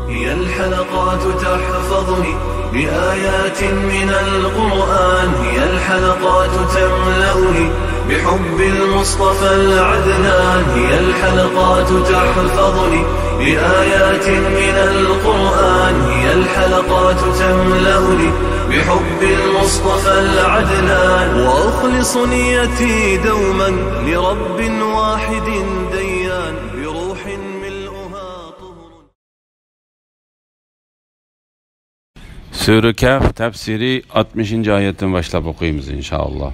هي الحلقات تحفظني بآيات من القرآن، هي الحلقات تملأني بحب المصطفى العدنان، هي الحلقات تحفظني بآيات من القرآن، هي الحلقات تملأني بحب المصطفى العدنان، وأخلص نيتي دوما لرب واحد ديان بروح ملؤها طهر. Sure Kehf tefsiri 60. ayetten başlayıp okuyayım inşallah.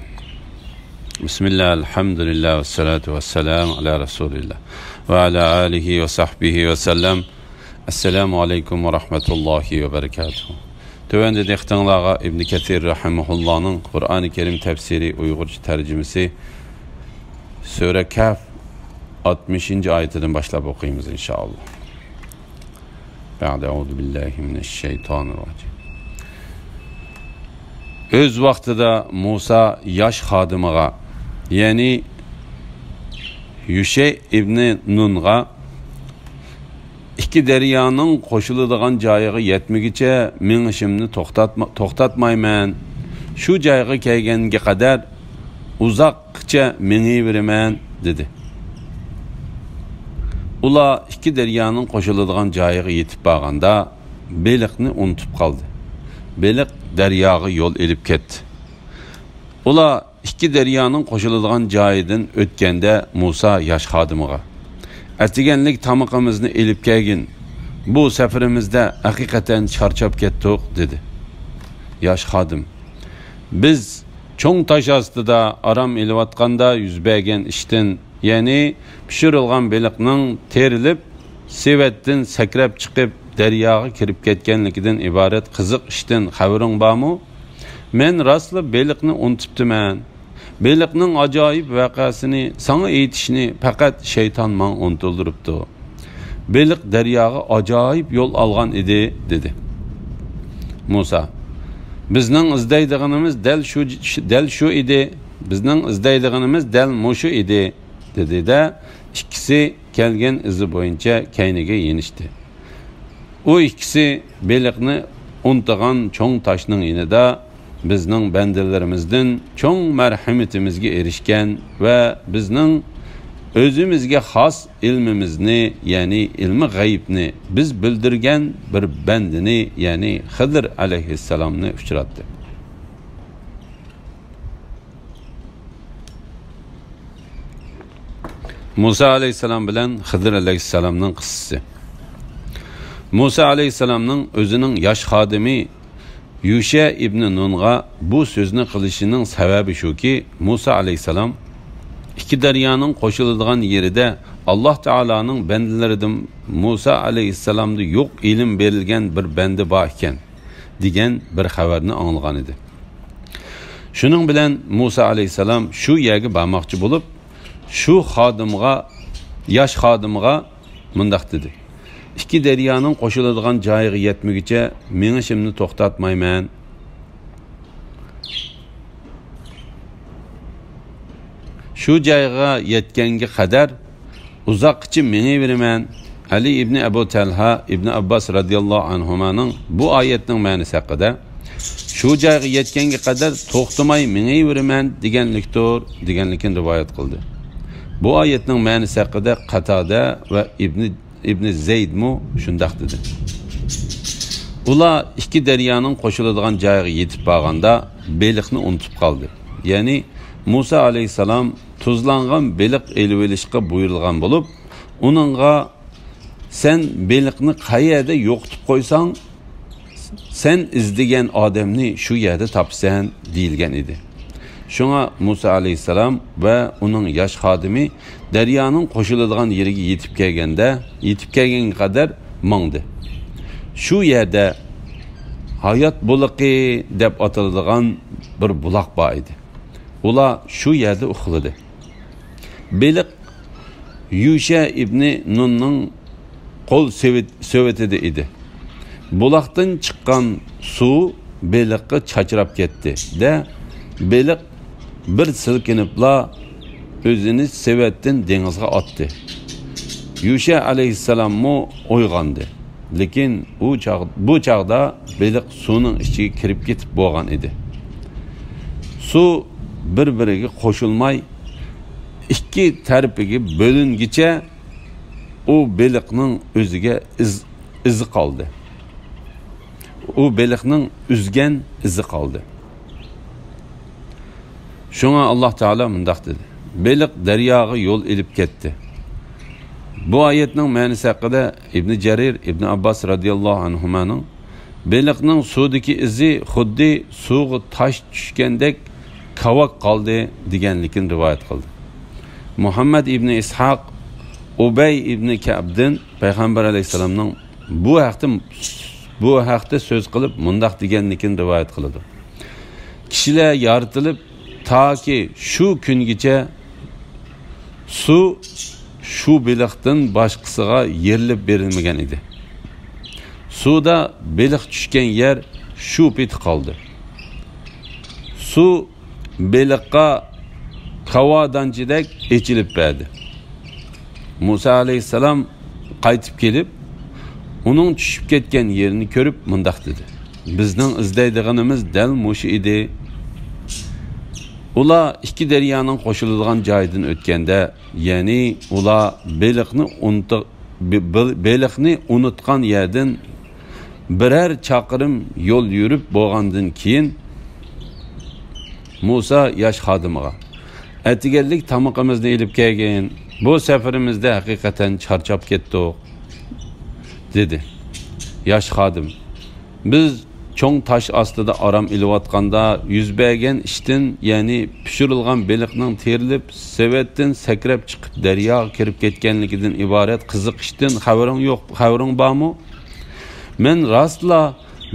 Bismillah, elhamdülillah, ve salatu ve selamu ala Resulillah ve ala alihi ve sahbihi ve sellem. Esselamu aleyküm ve rahmetullahi ve berekatuhu. Tövende dehtanlağa İbn Ketir rahimahullah'ın Kur'an-ı Kerim tefsiri Uygurca tercümesi Sure Kehf 60. ayetinden başlayıp okuyayım inşallah. Ba'de billahi mineşşeytanirracim. Öz vaxtida Musa yaş xadimiga, yani Yushe ibn Nunga iki deryanın qoşuladigan joyiga yetmigicha men ishimni to'xtatmayman. Shu joyga kelganga qadar uzoqcha meniveraman dedi. Ular iki deryanın qoşuladigan joyiga yetib borganda beliqni unutib qoldi. Beliq deryaga yol elip ketdi. Ular iki deryanın qoşuladigan joyidan o'tganda Musa yosh xodimiga "Atiganlik tamoqimizni elib kelgin. Bu safarimizda haqiqatan charchab ketdik" dedi. Yosh xodim: "Biz cho'ng tosh ostida aram elayotganda yuz bergan ishdan, ya'ni pishirilgan beliqning terilib, sevatdan sakrab chiqib daryoga kirib ketganligidan iborat qiziq ishdan xabaring bormi? Men rostla beliqni unutibdiman. Beliqning ajoyib voqeasini sana aytishni faqat shayton menga unuttiribdi. Beliq daryoga ajoyib yo'l olgan edi" dedi. Musa: "Bizning izlaydiganimiz dal shu edi. Bizning izlaydiganimiz dal mushu edi" dedi de ikkisi kelgan izi bo'yicha kayniga yenishdi. O ikisi beliqni unutgan cho'ng toshning inida bizning bandalarimizdan cho'ng marhamatimizga erishgan va bizning o'zimizga xos ilmimizni, ya'ni ilmi g'aybni biz bildirgan bir bandini, ya'ni Xizr alayhissalomni uchratdi. Musa alayhissalom bilan Xizr alayhissalomning qissasi. Musa alayhissalomning o'zining yosh xodimi Yushe ibn Nunga bu so'zni qilishining sababi shuki, Musa alayhissalom iki daryoning qo'shiladigan yerida Alloh taolaning bandalaridan Musa alayhissalomda yo'q ilm berilgan bir banda bor ekan degan bir xabarni anglagan edi. Shuning bilan Musa alayhissalom shu yerga bormoqchi bo'lib, shu xodimga, yosh xodimga mundaq dedi: "İki deryanın qoşuladigan joyiga yetmigicha men ishimni to'xtatmayman. Shu joyga yetganga qadar uzoqcha meniveraman." Ali ibn Abu Talha ibn Abbas radhiyallohu anhumaning bu oyatning ma'nosi haqida "Shu joyga yetganga qadar to'xtamay meniveraman" deganligini rivoyat qildi. Bu oyatning ma'nosi haqida Qatada va İbn Zeyd mu shundaq dedi. Ular iki deryanın qo'shiladigan joyiga yetib borganda beliqni unutib qoldi. Ya'ni Musa alayhissalom tuzlangan beliq elib olishga buyurilgan bo'lib, uningga "Sen beliqni qayerda yo'qitib qo'ysang, sen izlagan odamni shu yerda topsan" deyilgan edi. Şuna Musa alayhissalom va uning yosh xodimi daryoning qo'shiladigan yeriga yetib kelgan qadar mangdi. Shu yerda hayot buloqi deb ataladigan bir buloq bor edi. Ular shu yerda uxladi. Beliq Yushe ibn Nunning qo'l sovetida edi. Buloqdan chiqqan suv beliqqa chachrab ketdi de beliq bir silkinibla o'zini sevatdan dengizga otdi. Yushe alayhissalom uyg'ondi Lekin bu çağda beliq suvning ichiga kirib ketib bo'lgan edi. Suv bir-biriga qo'shilmay ikki tarafiga bo'lingicha u beliqning o'ziga izi qoldi. U beliqning uzgan izi qoldi. Şuna Allah Teala mundaq dedi. Beliq daryoga yo'l elib ketdi. Bu ayetning ma'nosi haqida İbn Jarir, İbn Abbas radhiyallohu anhumaning beliqning suvdagi izi xuddi suvga tosh tushgandek kavak qoldi deganligini rivoyat qildi. Muhammad ibn Ishaq Ubay ibn Ka'bdan payg'ambar alayhisalomning bu haqda so'z qilib mundaq deganligini rivoyat qiladi. Kishilar yoritilib taki şu kungacha suv shu beliqdan boshqasiga yerilib berilmagan edi. Suvda beliq tushgan yer shu pet qoldi. Suv beliqqa qavadanchidek echilib berdi. Musa alayhisalom qaytib kelib, uning tushib ketgan yerini ko'rib mundaq dedi. Bizning izlaydiganimiz dal mushu edi. Ular ikki daryoning qo'shiladigan joyidan o'tganda, ya'ni ular beliqni unutgan yerdan birer chaqirim yo'l yurib bo'lgandan keyin Musa yosh xodimiga "Atiganlik tamoqimizni elib kelgin. Bu safarimizda haqiqatan charchab ketdik" dedi. Yosh xodim, biz cho'ng tosh ostida orom ilayotganda yuz bergan ishdan, ya'ni pishirilgan beliqning terilib, sevetdan sakrab chiqib daryoga kirib ketganligidan iborat qiziq ishdan xabaring bormi? Men rostla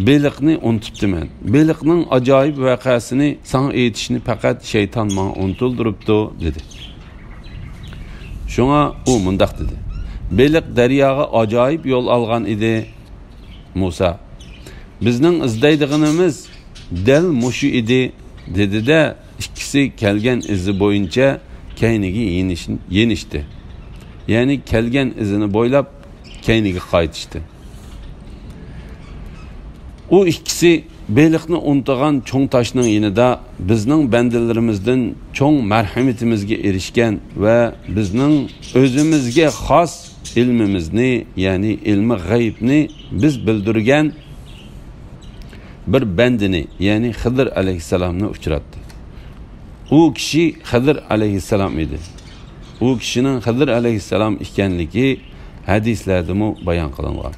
beliqni unutibdiman. Beliqning ajoyib voqeasini sana aytishni faqat shayton menga unutildiribdi dedi. Shunga u mundaq dedi. Beliq daryoga ajoyib yo'l olgan edi. Musa, bizning izlaydiganimiz dal mushu edi dedi-de, ikkisi kelgan izi bo'yicha kayniga yenishdi. Ya'ni kelgan izini bo'ylab kayniga qaytishdi. U ikkisi beliqni unutgan cho'ng toshning yonida bizning bandalarimizdan cho'ng marhamatimizga erishgan va bizning o'zimizga xos ilmimizni, ya'ni ilmi g'aybni biz bildirgan bir bandini, ya'ni Xizr alayhisalomni uchratdi. U kishi Xizr alayhisalom edi. U kishining Xizr alayhisalom ekanligi hadislarda bayon qilingan.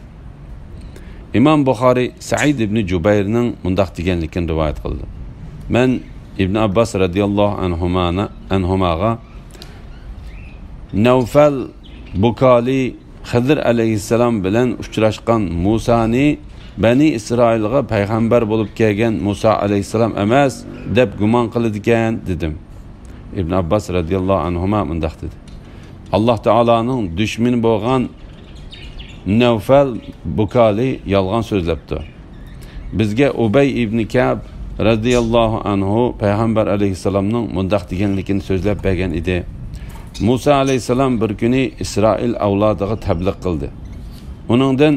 İmam Buxoriy Said ibn Jubayrning mundaq deganligini rivoyat qildi. Men İbn Abbas radhiyallohu anhumaga Nawfal Bukali Xizr alayhisalom bilan uchrashgan Musani Bani İsrailga payg'ambar bo'lib kelgan Musa alayhisalom emas deb gumon qiladigan dedim. İbn Abbas radhiyallohu anhuma mundaq dedi. Alloh taolaning dushmani bo'lgan Nawfal Bukali yolg'on so'zlabdi. Bizga Ubay ibn Ka'b radhiyallohu anhu payg'ambar alayhisalomning mundaq deganligini so'zlab bergan edi. Musa alayhisalom bir kuni Isroil avlodiga tabliq qildi. Uningdan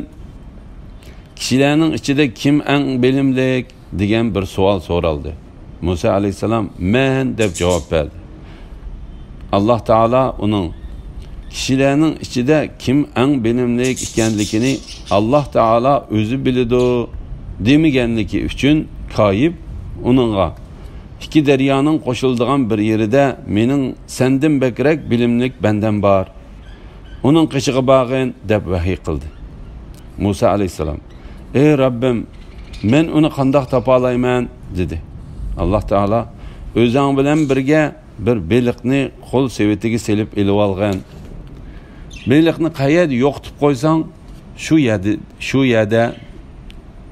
kishilarning ichida kim eng bilimlik degan bir savol so'raldi. Musa alayhisalom men deb javob berdi. Alloh taolo uning kishilarning ichida kim eng bilimlik ekanligini Alloh taolo o'zi biladi demaganligi uchun koyib uningga ikki daryoning qo'shiladigan bir yerida mening sendan bakrak bilimlik bandam bor. Uning qishig'i bag'in deb vahiy qildi. Musa alayhisalom, ey Rabbim, men uni qandoq topa olayman dedi. Alloh taolo o'zing bilan birga bir beliqni qo'l sevetiga selib elib olgan. Beliqni qayerda yo'qitib qo'ysang, shu yerda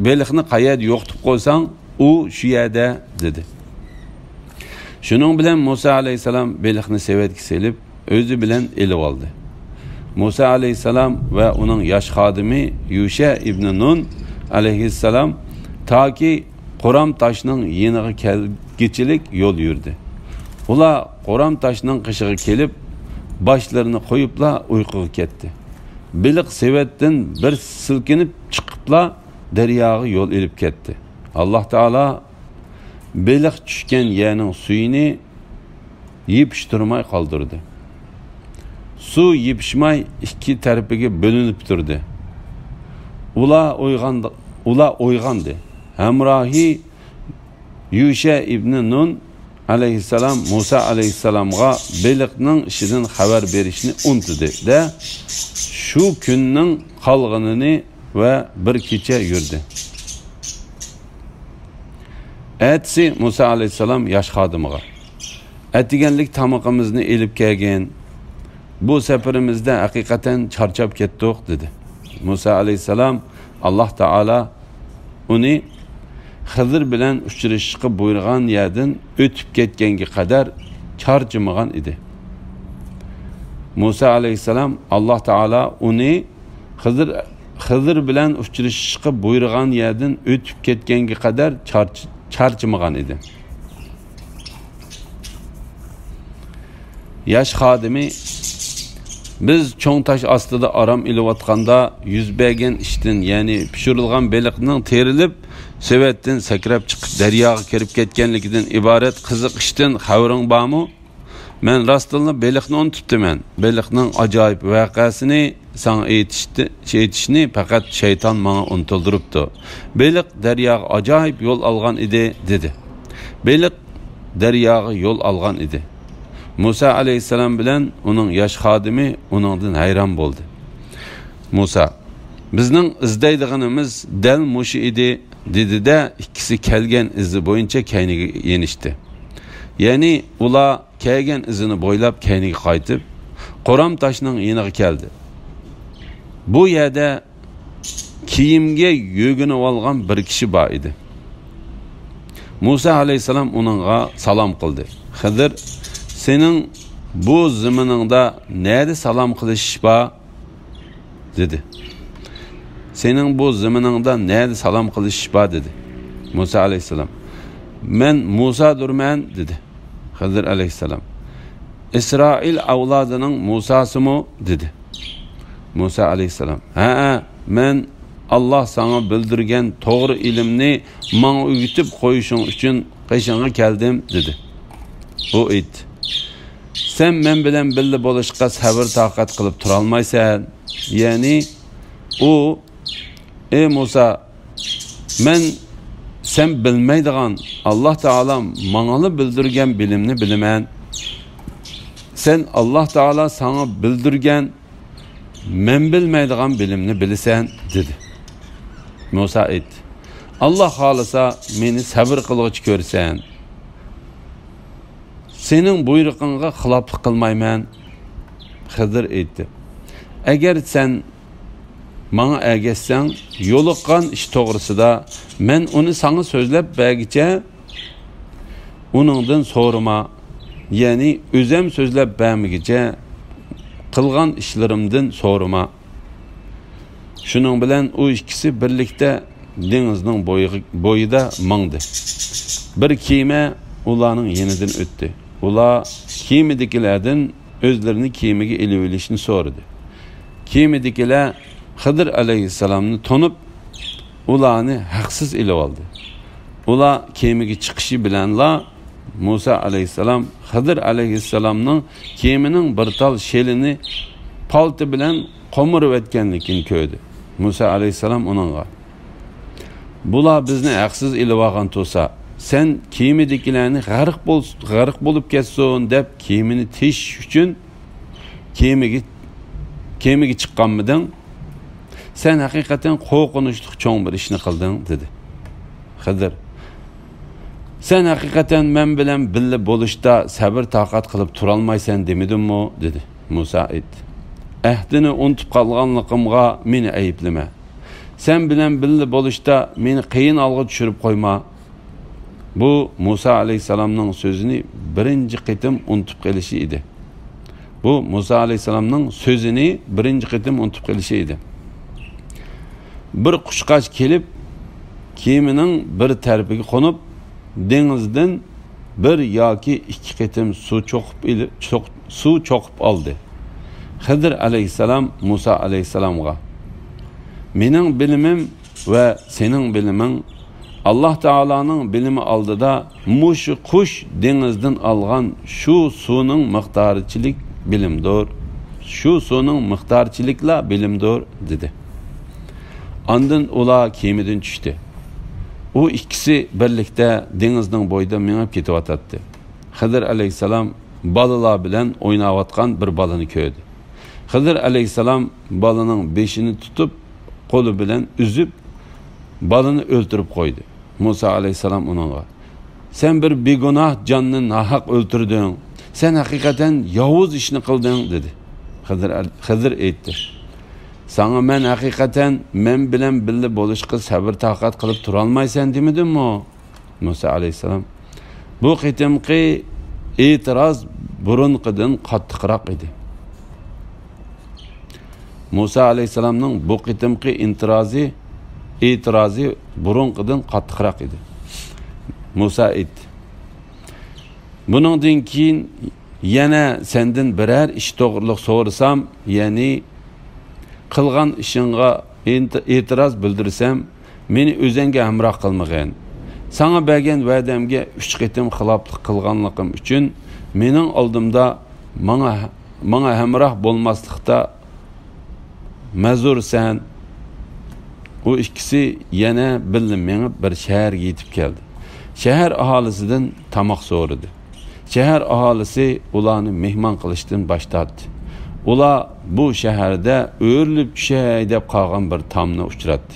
beliqni qayerda yo'qitib qo'ysang, u shu yerda dedi. Shuning bilan Musa alayhisalom beliqni sevetga selib o'zi bilan elib oldi. Musa alayhisalom va uning yosh xodimi Yusha ibn Nun alayhisalom toki Qo'ram toshning yeniga kelgichilik yo'l yurdi. Ular Qo'ram toshning qishig'i kelib, başlarını koyupla uykuga ketdi. Beliq sevetden bir silkinip chiqibla daryoga yo'l elib ketdi. Alloh taolo beliq tushgan yerning suyini yepishtirmay qoldirdi. Su yepishmay ikki tarafiga bo'linib turdi. Ular o'yg'andi. Hamrohi Yusha ibn Nun aleyhisselam Musa aleyhisselamga beliqning ishidan xabar berishni unutdi da shu kunning qolganini va bir kecha yurdi. Etsi Musa aleyhisselam yaş xodimiga atiganlik tamoqimizni elib kelgan. Bu safarimizda haqiqatan charchab ketdik dedi. Musa aleyhisselam Allah Taala uni Xizr bilan uchrashishga buyurgan yerdan o'tib ketganga qadar charchamagan edi. Musa aleyhisselam Allah Taala uni Xizr bilan uchrashishga buyurgan yerdan o'tib ketganga qadar charchamagan edi. Yaş xodimi biz cho'ng tash ostida aram ilayotganda yuz bergan ishdan, ya'ni pishirilgan beliqning terilib sevetdan sakrab chiqib daryoga kirib ketganligidan iborat qiziq ishdan xabaring bormi? Men rostdan beliqni unutibman. Beliqning ajoyib voqeasini sana aytishni faqat shayton menga unuttiribdi. Beliq daryoga ajoyib yo'l olgan edi dedi. Beliq daryoga yo'l olgan edi. Musa aleyhisselam bilan uning yosh xodimi uningdan hayron bo'ldi. Musa, bizning izlaydiganimiz dal mushu edi dedi-de ikkisi kelgan izi bo'yicha kayniga yenishdi. Ya'ni ular kelgan izini bo'ylab kayniga qaytib, Qoram toshning yeniga keldi. Bu yerda kiyimga yo'ginib olgan bir kishi bor edi. Musa aleyhisselam uningga salom qildi. Xizr, senin bu zamanında nerede salam qilish bor dedi. Senin bu zamanında nerede salam qilish bor dedi. Musa aleyhisselam. Men Musa durman dedi. Xizr aleyhisselam. İsrail avladının Musa'sı mı dedi. Musa aleyhisselam. Ha, men Allah sana bildirgen doğru ilimni bana öğütüp koyuşun için qishingga keldim dedi. O aytdi. Sen men bilan birga bo'lishga sabr taqat qilib tura olmaysan. Ya'ni u ey Musa, men sen bilmaydigan Allah Taala manga bildirgan bilimni bilaman. Sen Allah Taala sana bildirgan men bilmaydigan bilimni bilasan dedi. Musa aytdi. Allah xolasa meni sabr qilg'ich ko'rsan. Senin buyruğuna xiloflik qilmayman. Xizr aytdi. Agar sen bana ergetsang, yo'liqqan ish to'g'risida men uni sana so'zlab bergicha uningdan so'rama, ya'ni o'zim so'zlab bermigicha qilgan ishlarimdan so'rama. Shuning bilan u ikkisi birlikda dengizning bo'yida mangdi. Bir kema ularning yenidan o'tdi. Ular kemidagilardan o'zlarini kemiga elib olishni so'radi. Kemidagilar Xizr aleyhisselamni tonib ularni haqsiz elib oldi. Ular kemiga chiqishi bilanla Musa aleyhisselam Xizr aleyhisselamning kemining bir tal shelini palti bilan qo'mirib o'tganligini ko'rdi. Musa aleyhisselam uningga: "Bular bizni haqsiz elib olgan bo'lsa, sen kemidagilarni g'arq bo'lib ketsin deb kemini tish uchun kemiga chiqqanmiding? Sen haqiqatan qo'rqinchli cho'ng bir ishni qilding" dedi. Xizr: "Sen haqiqatan men bilan birga bo'lishda sabr taqat qilib tura olmaysan demidimmi?" dedi. Musa aytdi: "Ahdini unutib qolganligimga meni ayblama. Sen bilan birga bo'lishda meni qiyin alg'a tushirib qo'yma." Bu Musa aleyhisselamning sözünü birinci qitim unutib qilishi edi. Bu Musa aleyhisselamning sözünü birinci qitim unutib qilishi edi. Bir qushqash kelib, kemining bir tarafiga qo'nib, dengizdan bir yoki ikki qitim suv cho'qib oldi. Hıdır aleyhisselam Musa aleyhisselamga mening bilimim ve senin bilimin Allah Teala'nın bilimi aldıda muşu kuş denizden algan şu sunun miqdarichilik bilimdir. Şu sunun miqdarichilikla bilimdir dedi. Andın ula kemiden düştü. O ikisi birlikte denizden boyda minip ketivatatdı. Hıdır aleyhisselam balılar bilen oynavatkan bir balını köydü. Hıdır aleyhisselam balının beşini tutup kolu bilen üzüp balını öldürüp koydu. Musa aleyhisselam onunla sen bir begunah canını nahak öldürdün. Sen hakikaten yavuz işini kıldın dedi. Hıdır etti. Sana men hakikaten men bilen billi boluşqa sabır taqat qılıp turalmaysan demedim mi? Musa aleyhisselam bu qitimqi itiraz burunqidan qattiqroq edi. Musa aleyhisselamның bu qitimqi itirazı burunqidan qattiqroq edi. Musa aytdi. Buningdan keyin yana senden birer ish to'g'riliq so'rasam, ya'ni qilgan ishingga e'tiroz bildirsam, meni o'zingga hamroh qilmag'in. Sana bergan va'damga 3 qitim xiloflik qilganligim uchun mening oldimda menga hamroh bo'lmaslikda ma'zursan. O ikisi yana bilinmeyip bir şehirge yetip geldi. Şehir ahalisinden tamak so'radi. Şehir ahalisi ularni mehman qilishdan başladı. Ular bu şehirde o'rilib tushay deb qolgan bir tamni uchratdi.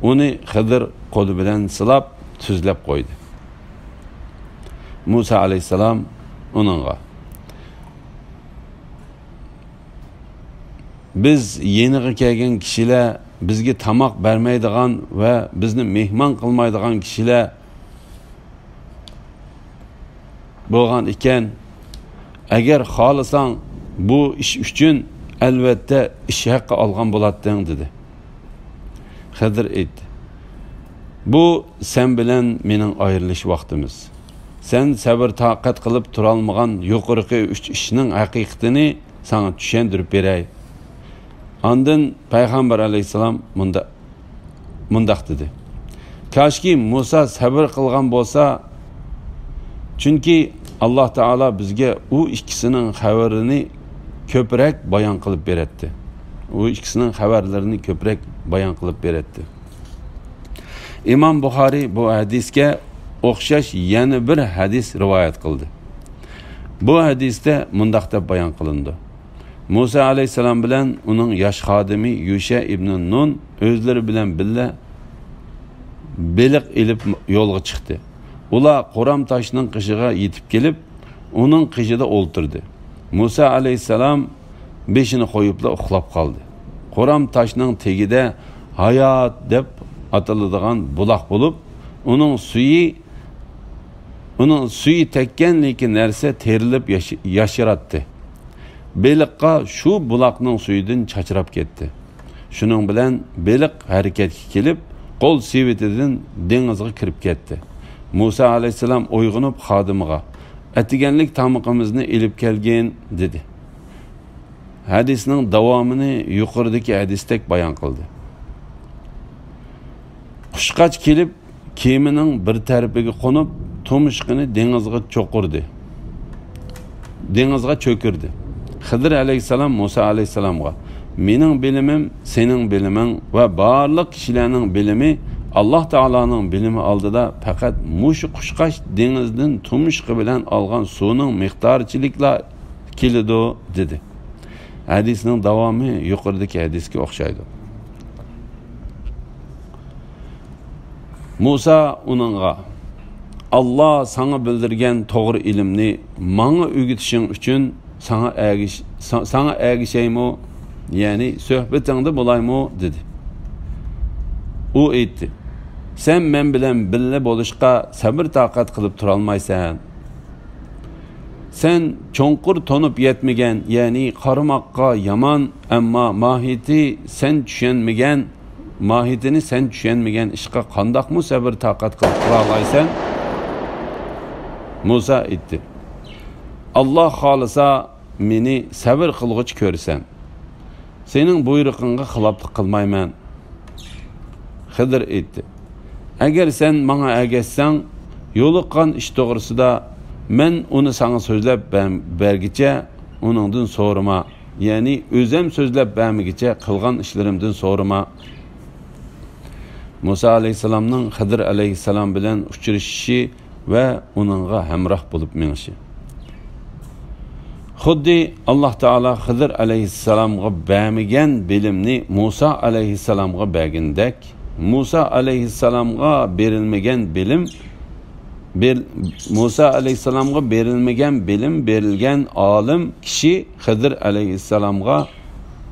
Uni Hıdır qo'li bilan silab, tuzlab qo'ydi. Musa aleyhisselam onunla biz yeni kelgan kishilar bizga tamoq bermaydigan ve bizni mehmon qilmaydigan kishilar bo'lgan ekan, agar xohlasang bu ish uchun albatta ish haqqi olgan bo'larding dedi. Hıdır aytdi. Bu sen bilan mening ayrilish vaqtimiz. Sen sabr taqat qilib turolmagan yuqorqi 3 ishning haqiqatini sana tushuntirib beray. Andın Peygamber aleyhisselam mundaq dedi. Kaşki Musa sabır kılgan bolsa, çünkü Allah Teala bizge o ikisinin haberini köprek bayan kılıp beretti. O ikisinin haberlerini köprek bayan kılıp beretti. İmam Bukhari bu hadiske okşaş yeni bir hadis rivayet kıldı. Bu hadiste mundaqda bayan kılındı. Musa aleyhisselam bilen onun yaş xadimi Yuşa ibn Nun özleri bilen billa belik ilip yolga çıktı. Ula Qoram taşının qışıga yetip gelip onun qışıda olturdu. Musa aleyhisselam beşini koyupla uxlap kaldı. Qoram taşının tegide hayat dep atılıdığan bulak bulup onun suyu tekkenliki nerse terilip yaşırattı. Beliqqa şu bulaqning suyudan çaçırap ketdi. Şunun bilan beliq hareketga kelib, qo'l sevitidan dengizga kirib ketdi. Musa aleyhisselam uyg'onib xodimiga, "Atiganlik tamoqimizni elib kelgin" dedi. Hadisning davomini yuqoridagi hadisdek bayon qildi. Qushqach kelib, kemining bir tarafiga qo'nib, tumishqini dengizga cho'kirdi. Hıdır aleyhisselam Musa aleyhisselamga mening bilimim senin bilimin ve barliq kishilarning bilimi Allah Teala'nın bilimi aldıda fakat muş qushqash dengizdan tumishqi bilan olgan suvning miqdorichilikla keladi dedi. Hadisning davomi yuqoridagi hadisga o'xshaydi. Musa onunla Allah sana bildirgen doğru ilimni bana öğütüşün için sana ergişeyim, yani sohbetinde bulayım dedi. O aytdi. Sen men bilen billa bo'lishqa sabr taqat qilib turolmaysan. Sen cho'nqur tonib yetmagan, ya'ni qarimoqqa yomon, ammo mohiyatini sen tushunmagan ishqa qandoqmi sabr taqat qilib turolmaysan? Musa aytdi. Allah xolisa meni sabr qilg'ich ko'rsan. Sening buyruqingga xiloflik qilmayman. Xizr aytdi. Agar sen menga ergashsang, yo'liqqan ish to'g'risida men uni sana so'zlab bergicha uningdan so'rama. Ya'ni o'zim so'zlab bermigicha qilgan ishlarimdan so'rama. Musa alayhisalomning Xizr alayhisalom bilan uchrashishi va uningga hamroh bo'lib menishi. Xuddi Alloh taolo Xizr alayhisalomga bermagan bilimni Musa alayhisalomga bergandek, Musa alayhisalomga berilmagan bilim Musa alayhisalomga berilmagan bilim berilgan olim kishi Xizr alayhisalomga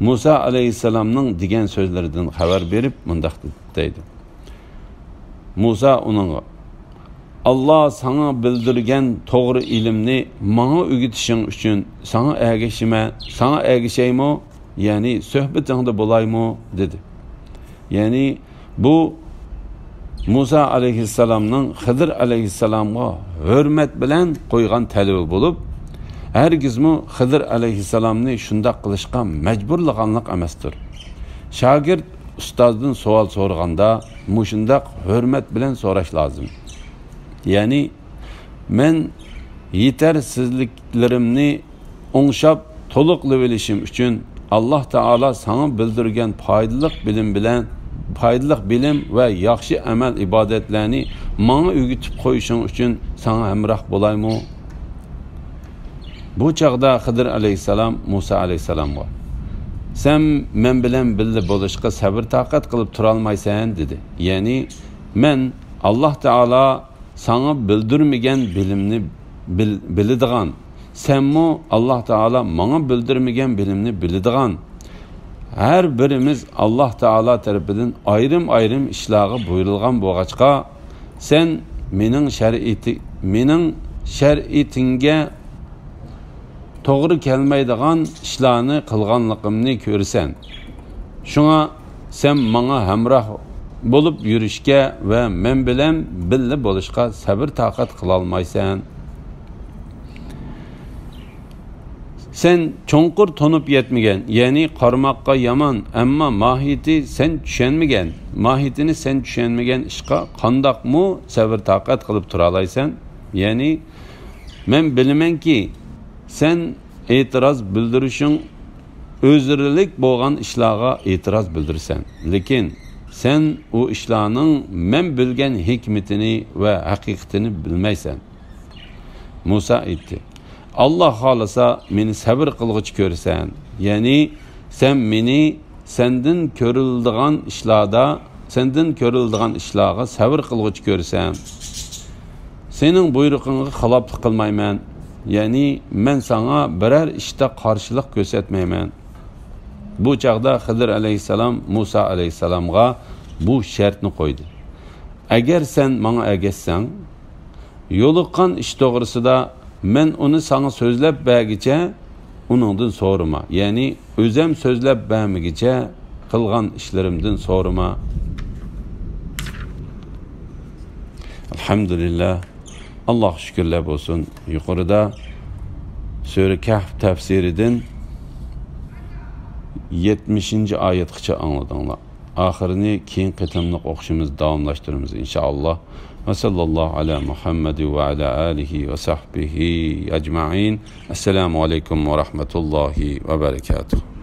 Musa alayhisalomning degan so'zlaridan xabar berib mundaq deydi. Musa uningga Allah sana bildirgen doğru ilimni bana öğütüşün için sana ergişeyim yani sohbetinde bulayım dedi. Yani bu Musa aleyhisselam'ın Xizr aleyhisselam'a hürmet bilen koygan talebi bulup herkes mi Xizr aleyhisselam'ni şunda kılışka mecburluğanlık emestir. Şagird ustazdın sual sorganda muşundak hürmet bilen soraş lazım. Yani men yetersizliklerimni oңşap toluqlu bilişim için Allah Taala sana bildirgen faydalı bilim ve yaxşı amel ibadetlerini bana öğütüp koyuşun için sana emrah bulayım. Bu çağda Xizr aleyhisselam Musa aleyhisselam var. Sen men bilen bildi bolışqa sabır taqat qılıp turalmaysan dedi. Yani men Allah Taala sana bildirmegen bilimni bilidigan. Sen mi Allah Taala bana bildirmegen bilimni bilidigan. Her birimiz Allah Taala tarafından ayrım işlağı buyurulgan boğaçqa sen mening şeriatimga to'g'ri kelmaydigan ishlarni qilganligimni ko'rsan. Şuna sen bana hamroh bulup yürüşke ve men bilen billi bolışka sabır taqat kılalmaysan. Sen çoğunqur tonup yetmegen, yani qarmaqqa yaman, amma mahiyeti sen düşenmegen, mahiyetini sen düşenmegen işqa qandaq mu sabır taqat qılıp turalaysan. Yani men bilimen ki sen itiraz bildirişin özürlük boğan işlağa itiraz bildirsen. Lekin sen o işlarının men bilgen hikmetini ve hakikatini bilmeysen. Musa etti. Allah halasa meni sabır kılgıç görsen. Yani sen meni senden körüldüğün işlağa sabır kılgıç görsen. Senin buyruğunu xiloflik qilmayman. Yani men sana birer işte karşılık göstermeymen. Bu çağda Xizr aleyhisselam Musa aleyhisselamga bu şartni koydu. Eğer sen bana ergashsang, yo'liqqan ish to'g'risida men uni sana so'zlab bergicha uningdan so'rama. Yani o'zim so'zlab bermigicha qilgan ishlarimdan so'rama. Elhamdülillah. Allah şükürler olsun. Yukarıda Sure Kahf tefsirinden 70. ayetgacha anladыңlar. Axirini keyin qitimliq o'qishimiz davomlashtiramiz inshaalloh. Va sallallohu ala Muhammad va ala alihi va sahbihi ajma'in. Assalomu alaykum va rahmatullohi va barakatuh.